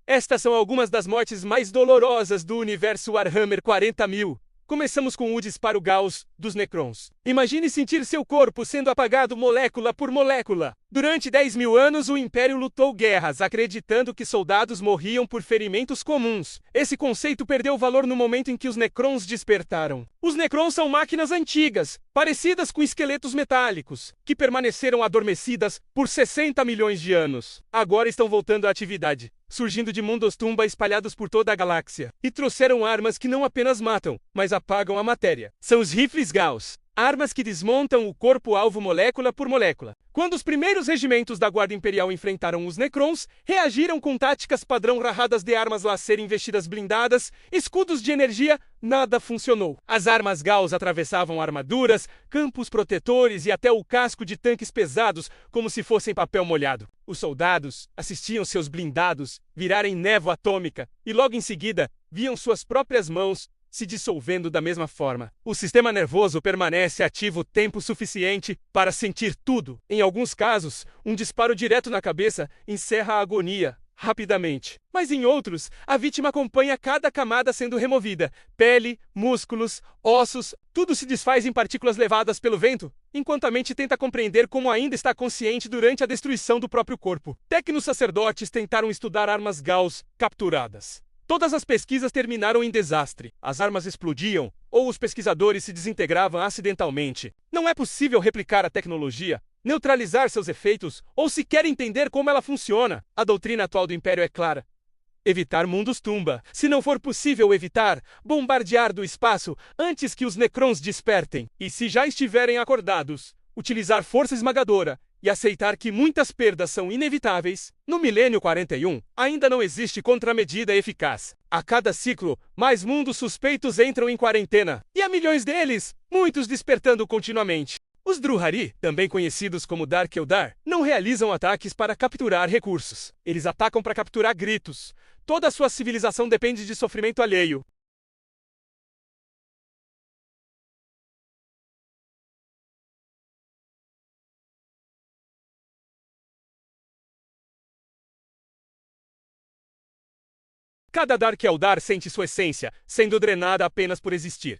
Estas são algumas das mortes mais dolorosas do universo Warhammer 40.000. Começamos com o disparo Gauss dos Necrons. Imagine sentir seu corpo sendo apagado molécula por molécula. Durante 10.000 anos, o Império lutou guerras, acreditando que soldados morriam por ferimentos comuns. Esse conceito perdeu valor no momento em que os Necrons despertaram. Os Necrons são máquinas antigas, parecidas com esqueletos metálicos, que permaneceram adormecidas por 60 milhões de anos. Agora estão voltando à atividade, surgindo de mundos tumba espalhados por toda a galáxia. E trouxeram armas que não apenas matam, mas apagam a matéria. São os rifles Gauss. Armas que desmontam o corpo-alvo molécula por molécula. Quando os primeiros regimentos da Guarda Imperial enfrentaram os Necrons, reagiram com táticas padrão rajadas de armas laser investidas blindadas, escudos de energia, nada funcionou. As armas Gauss atravessavam armaduras, campos protetores e até o casco de tanques pesados, como se fossem papel molhado. Os soldados assistiam seus blindados virarem névoa atômica e logo em seguida viam suas próprias mãos se dissolvendo da mesma forma. O sistema nervoso permanece ativo tempo suficiente para sentir tudo. Em alguns casos, um disparo direto na cabeça encerra a agonia rapidamente. Mas em outros, a vítima acompanha cada camada sendo removida. Pele, músculos, ossos, tudo se desfaz em partículas levadas pelo vento, enquanto a mente tenta compreender como ainda está consciente durante a destruição do próprio corpo. Tecnosacerdotes tentaram estudar armas Gauss capturadas. Todas as pesquisas terminaram em desastre. As armas explodiam, ou os pesquisadores se desintegravam acidentalmente. Não é possível replicar a tecnologia, neutralizar seus efeitos, ou sequer entender como ela funciona. A doutrina atual do Império é clara. Evitar mundos tumba. Se não for possível evitar, bombardear do espaço antes que os Necrons despertem. E se já estiverem acordados, utilizar força esmagadora e aceitar que muitas perdas são inevitáveis. No milênio 41, ainda não existe contramedida eficaz. A cada ciclo, mais mundos suspeitos entram em quarentena. E há milhões deles, muitos despertando continuamente. Os Drukhari, também conhecidos como Dark Eldar, não realizam ataques para capturar recursos. Eles atacam para capturar gritos. Toda a sua civilização depende de sofrimento alheio. Cada Dark Eldar sente sua essência, sendo drenada apenas por existir.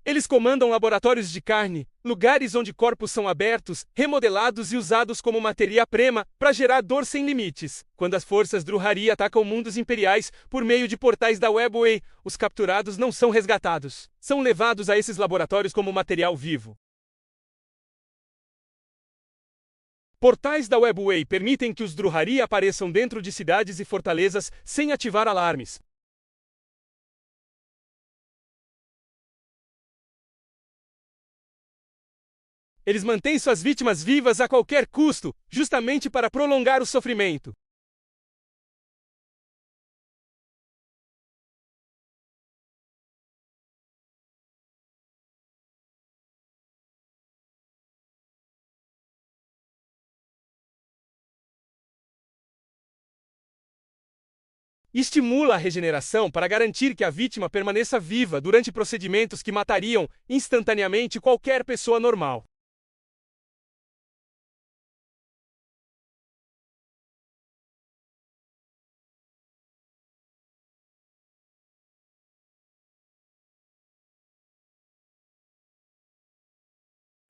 Eles comandam laboratórios de carne, lugares onde corpos são abertos, remodelados e usados como matéria-prima para gerar dor sem limites. Quando as forças Drukhari atacam mundos imperiais por meio de portais da Webway, os capturados não são resgatados. São levados a esses laboratórios como material vivo. Portais da Webway permitem que os Drukhari apareçam dentro de cidades e fortalezas sem ativar alarmes. Eles mantêm suas vítimas vivas a qualquer custo, justamente para prolongar o sofrimento. Estimula a regeneração para garantir que a vítima permaneça viva durante procedimentos que matariam instantaneamente qualquer pessoa normal.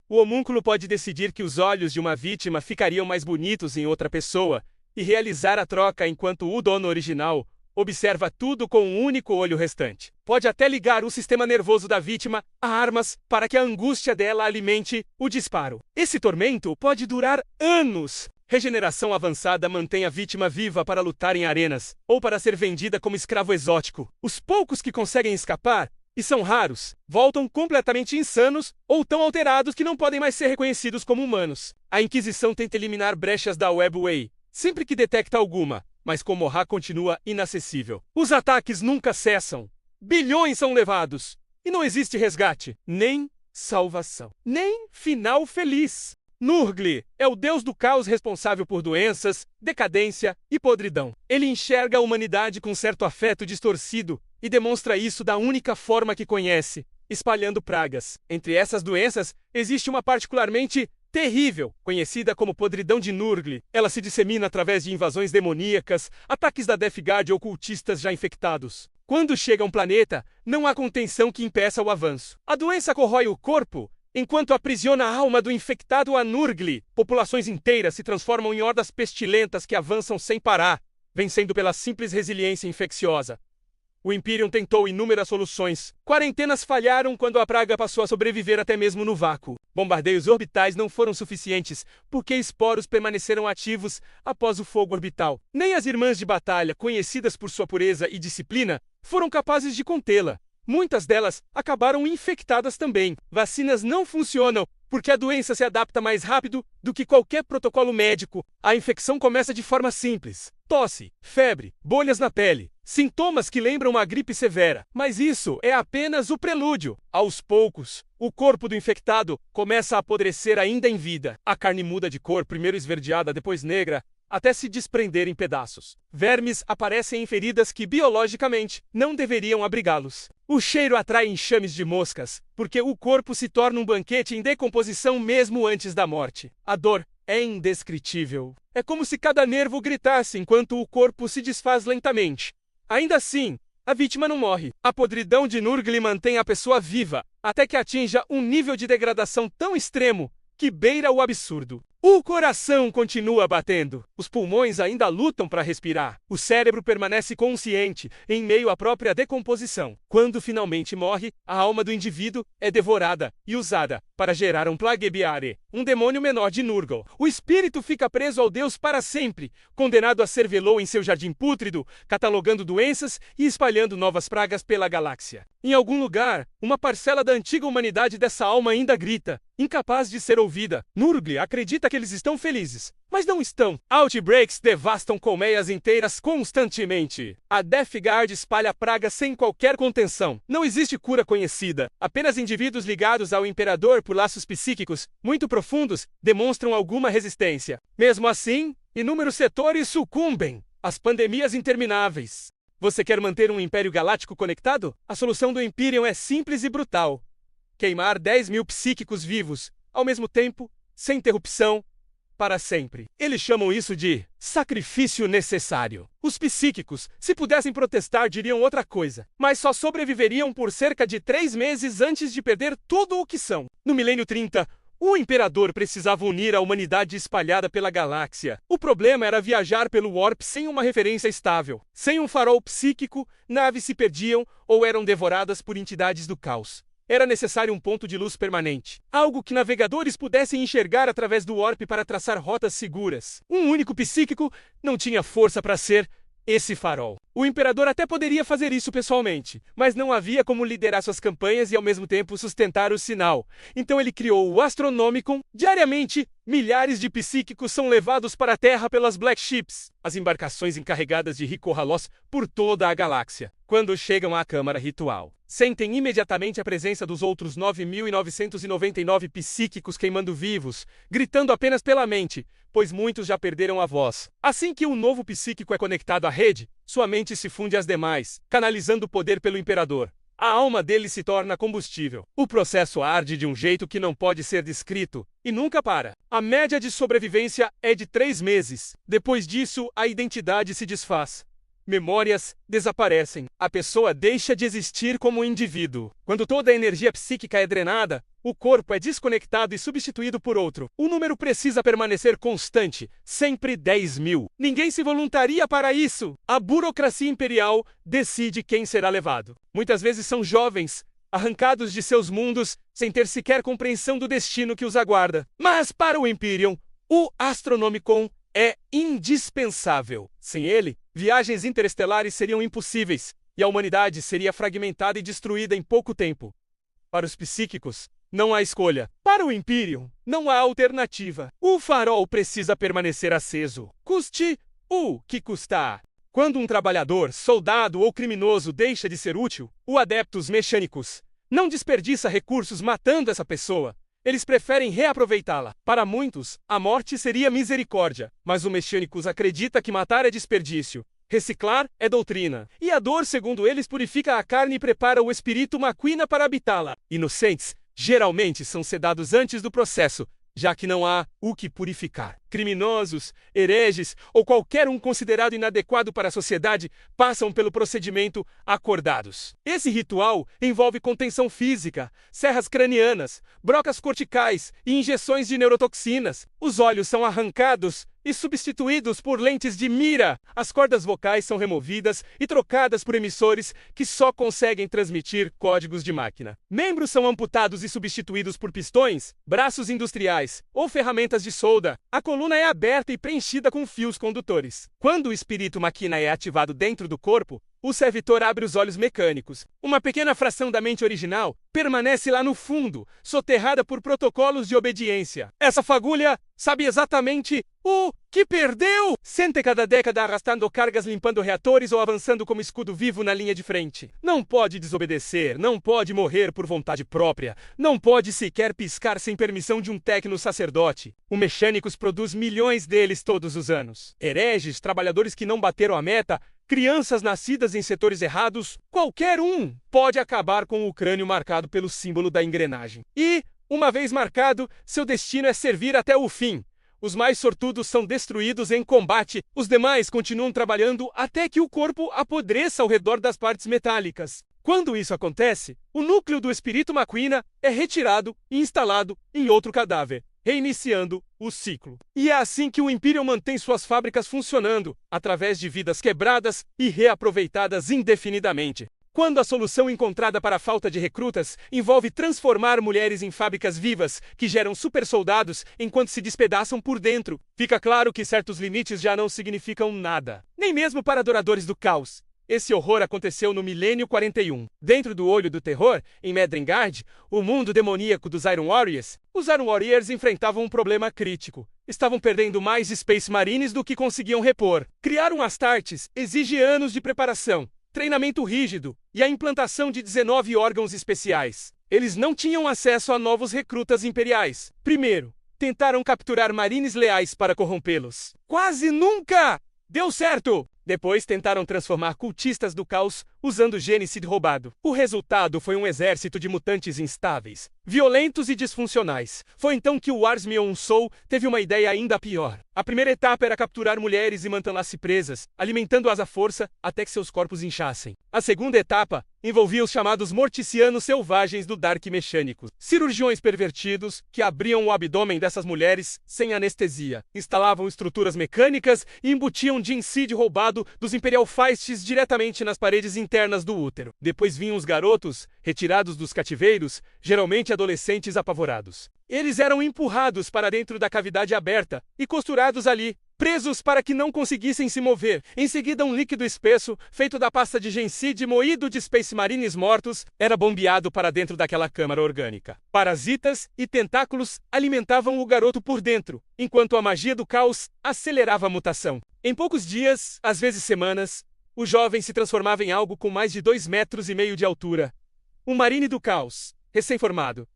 O homúnculo pode decidir que os olhos de uma vítima ficariam mais bonitos em outra pessoa e realizar a troca enquanto o dono original observa tudo com um único olho restante. Pode até ligar o sistema nervoso da vítima a armas para que a angústia dela alimente o disparo. Esse tormento pode durar anos. Regeneração avançada mantém a vítima viva para lutar em arenas ou para ser vendida como escravo exótico. Os poucos que conseguem escapar, e são raros, voltam completamente insanos ou tão alterados que não podem mais ser reconhecidos como humanos. A Inquisição tenta eliminar brechas da Webway, sempre que detecta alguma, mas Gomorrah continua inacessível. Os ataques nunca cessam. Bilhões são levados. E não existe resgate, nem salvação, nem final feliz. Nurgle é o deus do caos responsável por doenças, decadência e podridão. Ele enxerga a humanidade com certo afeto distorcido e demonstra isso da única forma que conhece, espalhando pragas. Entre essas doenças, existe uma particularmente terrível, conhecida como podridão de Nurgle. Ela se dissemina através de invasões demoníacas, ataques da Death Guard ou cultistas já infectados. Quando chega a um planeta, não há contenção que impeça o avanço. A doença corrói o corpo, enquanto aprisiona a alma do infectado a Nurgle. Populações inteiras se transformam em hordas pestilentas que avançam sem parar, vencendo pela simples resiliência infecciosa. O Imperium tentou inúmeras soluções. Quarentenas falharam quando a praga passou a sobreviver até mesmo no vácuo. Bombardeios orbitais não foram suficientes, porque esporos permaneceram ativos após o fogo orbital. Nem as irmãs de batalha, conhecidas por sua pureza e disciplina, foram capazes de contê-la. Muitas delas acabaram infectadas também. Vacinas não funcionam, porque a doença se adapta mais rápido do que qualquer protocolo médico. A infecção começa de forma simples: tosse, febre, bolhas na pele. Sintomas que lembram uma gripe severa. Mas isso é apenas o prelúdio. Aos poucos, o corpo do infectado começa a apodrecer ainda em vida. A carne muda de cor, primeiro esverdeada, depois negra, até se desprender em pedaços. Vermes aparecem em feridas que, biologicamente, não deveriam abrigá-los. O cheiro atrai enxames de moscas, porque o corpo se torna um banquete em decomposição mesmo antes da morte. A dor é indescritível. É como se cada nervo gritasse enquanto o corpo se desfaz lentamente. Ainda assim, a vítima não morre. A podridão de Nurgle mantém a pessoa viva, até que atinja um nível de degradação tão extremo que beira o absurdo. O coração continua batendo. Os pulmões ainda lutam para respirar. O cérebro permanece consciente, em meio à própria decomposição. Quando finalmente morre, a alma do indivíduo é devorada e usada para gerar um Plaguebiare, um demônio menor de Nurgle. O espírito fica preso ao deus para sempre, condenado a ser velou em seu jardim pútrido, catalogando doenças e espalhando novas pragas pela galáxia. Em algum lugar, uma parcela da antiga humanidade dessa alma ainda grita, incapaz de ser ouvida. Nurgle acredita que eles estão felizes, mas não estão. Outbreaks devastam colmeias inteiras constantemente. A Death Guard espalha pragas sem qualquer contenção. Não existe cura conhecida. Apenas indivíduos ligados ao Imperador por laços psíquicos muito profundos demonstram alguma resistência. Mesmo assim, inúmeros setores sucumbem às pandemias intermináveis. Você quer manter um Império Galáctico conectado? A solução do Imperium é simples e brutal: queimar 10.000 psíquicos vivos, ao mesmo tempo, sem interrupção, para sempre. Eles chamam isso de sacrifício necessário. Os psíquicos, se pudessem protestar, diriam outra coisa, mas só sobreviveriam por cerca de 3 meses antes de perder tudo o que são. No milênio 30, o Imperador precisava unir a humanidade espalhada pela galáxia. O problema era viajar pelo Warp sem uma referência estável. Sem um farol psíquico, naves se perdiam ou eram devoradas por entidades do caos. Era necessário um ponto de luz permanente, algo que navegadores pudessem enxergar através do Warp para traçar rotas seguras. Um único psíquico não tinha força para ser esse farol. O Imperador até poderia fazer isso pessoalmente, mas não havia como liderar suas campanhas e ao mesmo tempo sustentar o sinal. Então ele criou o Astronomicon. Diariamente, milhares de psíquicos são levados para a Terra pelas Black Ships, as embarcações encarregadas de Ricorralos por toda a galáxia. Quando chegam à Câmara Ritual, sentem imediatamente a presença dos outros 9.999 psíquicos queimando vivos, gritando apenas pela mente, pois muitos já perderam a voz. Assim que um novo psíquico é conectado à rede, sua mente se funde às demais, canalizando o poder pelo Imperador. A alma dele se torna combustível. O processo arde de um jeito que não pode ser descrito, e nunca para. A média de sobrevivência é de 3 meses. Depois disso, a identidade se desfaz. Memórias desaparecem. A pessoa deixa de existir como indivíduo. Quando toda a energia psíquica é drenada, o corpo é desconectado e substituído por outro. O número precisa permanecer constante, sempre 10.000. Ninguém se voluntaria para isso. A burocracia imperial decide quem será levado. Muitas vezes são jovens, arrancados de seus mundos, sem ter sequer compreensão do destino que os aguarda. Mas para o Imperium, o Astronomicon é indispensável. Sem ele, viagens interestelares seriam impossíveis, e a humanidade seria fragmentada e destruída em pouco tempo. Para os psíquicos, não há escolha. Para o Imperium, não há alternativa. O farol precisa permanecer aceso, custe o que custar. Quando um trabalhador, soldado ou criminoso deixa de ser útil, o Adeptus Mechânicos não desperdiça recursos matando essa pessoa. Eles preferem reaproveitá-la. Para muitos, a morte seria misericórdia, mas o Mechânicos acredita que matar é desperdício. Reciclar é doutrina. E a dor, segundo eles, purifica a carne e prepara o espírito maquina para habitá-la. Inocentes, geralmente, são sedados antes do processo, já que não há o que purificar. Criminosos, hereges ou qualquer um considerado inadequado para a sociedade passam pelo procedimento acordados. Esse ritual envolve contenção física, serras cranianas, brocas corticais e injeções de neurotoxinas. Os olhos são arrancados e substituídos por lentes de mira. As cordas vocais são removidas e trocadas por emissores que só conseguem transmitir códigos de máquina. Membros são amputados e substituídos por pistões, braços industriais ou ferramentas de solda. A coluna é aberta e preenchida com fios condutores. Quando o espírito máquina é ativado dentro do corpo, o servitor abre os olhos mecânicos. Uma pequena fração da mente original permanece lá no fundo, soterrada por protocolos de obediência. Essa fagulha sabe exatamente o que perdeu. Sente cada década arrastando cargas, limpando reatores ou avançando como escudo vivo na linha de frente. Não pode desobedecer, não pode morrer por vontade própria, não pode sequer piscar sem permissão de um tecno-sacerdote. O Mechânicos produz milhões deles todos os anos. Hereges, trabalhadores que não bateram a meta, crianças nascidas em setores errados, qualquer um pode acabar com o crânio marcado pelo símbolo da engrenagem. E, uma vez marcado, seu destino é servir até o fim. Os mais sortudos são destruídos em combate, os demais continuam trabalhando até que o corpo apodreça ao redor das partes metálicas. Quando isso acontece, o núcleo do espírito maquina é retirado e instalado em outro cadáver, reiniciando o ciclo. E é assim que o Imperium mantém suas fábricas funcionando, através de vidas quebradas e reaproveitadas indefinidamente. Quando a solução encontrada para a falta de recrutas envolve transformar mulheres em fábricas vivas que geram supersoldados enquanto se despedaçam por dentro, fica claro que certos limites já não significam nada. Nem mesmo para adoradores do caos. Esse horror aconteceu no milênio 41. Dentro do Olho do Terror, em Medringard, o mundo demoníaco dos Iron Warriors, os Iron Warriors enfrentavam um problema crítico. Estavam perdendo mais Space Marines do que conseguiam repor. Criar um Astartes exige anos de preparação, treinamento rígido e a implantação de 19 órgãos especiais. Eles não tinham acesso a novos recrutas imperiais. Primeiro, tentaram capturar marines leais para corrompê-los. Quase nunca deu certo! Depois tentaram transformar cultistas do caos usando Genicid roubado. O resultado foi um exército de mutantes instáveis, violentos e disfuncionais. Foi então que o Arsmion Soul teve uma ideia ainda pior. A primeira etapa era capturar mulheres e mantê-las presas, alimentando-as à força até que seus corpos inchassem. A segunda etapa envolvia os chamados morticianos selvagens do Dark Mechânicos, cirurgiões pervertidos que abriam o abdômen dessas mulheres sem anestesia, instalavam estruturas mecânicas e embutiam Genicid roubado dos Imperial Feists diretamente nas paredes internas do útero. Depois vinham os garotos, retirados dos cativeiros, geralmente adolescentes apavorados. Eles eram empurrados para dentro da cavidade aberta e costurados ali, presos para que não conseguissem se mover. Em seguida, um líquido espesso, feito da pasta de Genicid moído de Space Marines mortos, era bombeado para dentro daquela câmara orgânica. Parasitas e tentáculos alimentavam o garoto por dentro, enquanto a magia do caos acelerava a mutação. Em poucos dias, às vezes semanas, o jovem se transformava em algo com mais de 2,5 metros de altura. Um Marine do caos, recém-formado.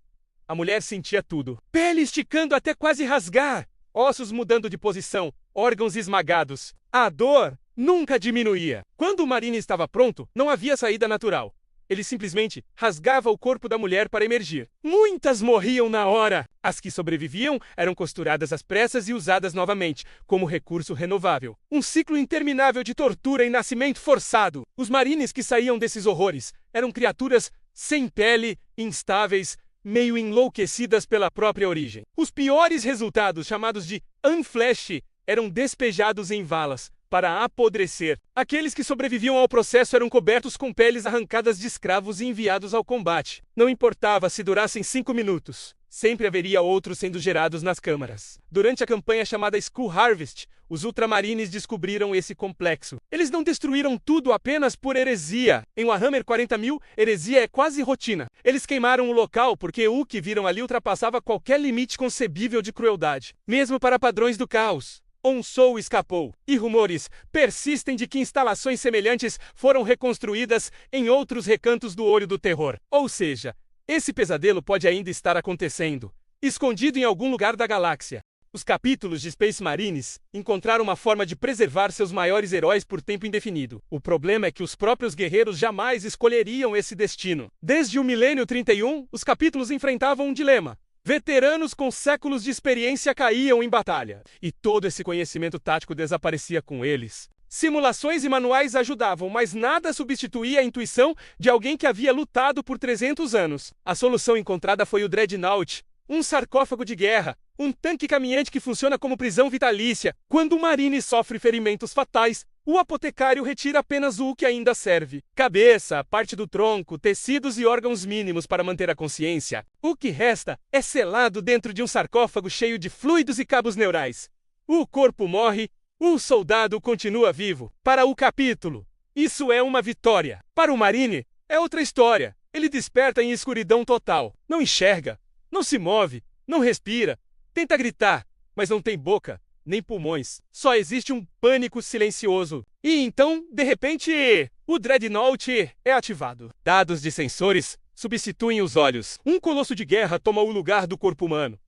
A mulher sentia tudo. Pele esticando até quase rasgar, ossos mudando de posição, órgãos esmagados. A dor nunca diminuía. Quando o Marine estava pronto, não havia saída natural. Ele simplesmente rasgava o corpo da mulher para emergir. Muitas morriam na hora. As que sobreviviam eram costuradas às pressas e usadas novamente, como recurso renovável. Um ciclo interminável de tortura e nascimento forçado. Os Marines que saíam desses horrores eram criaturas sem pele, instáveis, meio enlouquecidas pela própria origem. Os piores resultados, chamados de Unflesh, eram despejados em valas para apodrecer. Aqueles que sobreviviam ao processo eram cobertos com peles arrancadas de escravos e enviados ao combate. Não importava se durassem 5 minutos. Sempre haveria outros sendo gerados nas câmaras. Durante a campanha chamada Skull Harvest, os Ultramarines descobriram esse complexo. Eles não destruíram tudo apenas por heresia. Em Warhammer 40.000, heresia é quase rotina. Eles queimaram o local porque o que viram ali ultrapassava qualquer limite concebível de crueldade, mesmo para padrões do caos. Soul escapou, e rumores persistem de que instalações semelhantes foram reconstruídas em outros recantos do Olho do Terror. Ou seja, esse pesadelo pode ainda estar acontecendo, escondido em algum lugar da galáxia. Os capítulos de Space Marines encontraram uma forma de preservar seus maiores heróis por tempo indefinido. O problema é que os próprios guerreiros jamais escolheriam esse destino. Desde o milênio 31, os capítulos enfrentavam um dilema. Veteranos com séculos de experiência caíam em batalha, e todo esse conhecimento tático desaparecia com eles. Simulações e manuais ajudavam, mas nada substituía a intuição de alguém que havia lutado por 300 anos. A solução encontrada foi o Dreadnought, um sarcófago de guerra, um tanque caminhante que funciona como prisão vitalícia. Quando o Marine sofre ferimentos fatais, o apotecário retira apenas o que ainda serve. Cabeça, parte do tronco, tecidos e órgãos mínimos para manter a consciência. O que resta é selado dentro de um sarcófago cheio de fluidos e cabos neurais. O corpo morre, o soldado continua vivo. Para o capítulo, isso é uma vitória. Para o Marine, é outra história. Ele desperta em escuridão total. Não enxerga, não se move, não respira. Tenta gritar, mas não tem boca, nem pulmões. Só existe um pânico silencioso. E então, de repente, o Dreadnought é ativado. Dados de sensores substituem os olhos. Um colosso de guerra toma o lugar do corpo humano.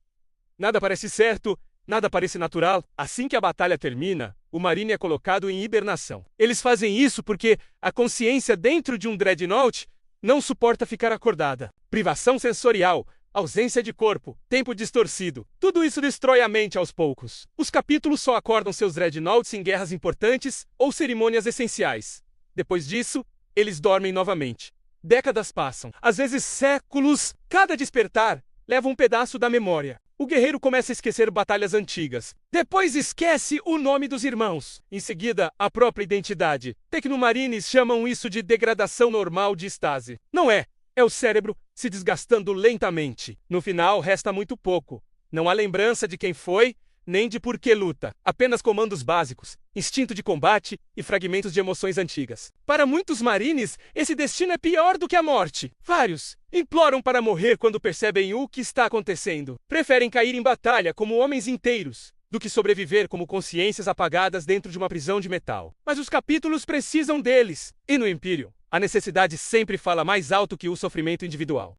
Nada parece certo, nada parece natural. Assim que a batalha termina, o Marine é colocado em hibernação. Eles fazem isso porque a consciência dentro de um Dreadnought não suporta ficar acordada. Privação sensorial, ausência de corpo, tempo distorcido. Tudo isso destrói a mente aos poucos. Os capítulos só acordam seus Dreadnoughts em guerras importantes ou cerimônias essenciais. Depois disso, eles dormem novamente. Décadas passam, às vezes séculos. Cada despertar leva um pedaço da memória. O guerreiro começa a esquecer batalhas antigas. Depois esquece o nome dos irmãos. Em seguida, a própria identidade. Tecnomarines chamam isso de degradação normal de estase. Não é. É o cérebro se desgastando lentamente. No final, resta muito pouco. Não há lembrança de quem foi, nem de por que luta. Apenas comandos básicos, instinto de combate e fragmentos de emoções antigas. Para muitos Marines, esse destino é pior do que a morte. Vários imploram para morrer quando percebem o que está acontecendo. Preferem cair em batalha como homens inteiros do que sobreviver como consciências apagadas dentro de uma prisão de metal. Mas os capítulos precisam deles. E no Imperium, a necessidade sempre fala mais alto que o sofrimento individual.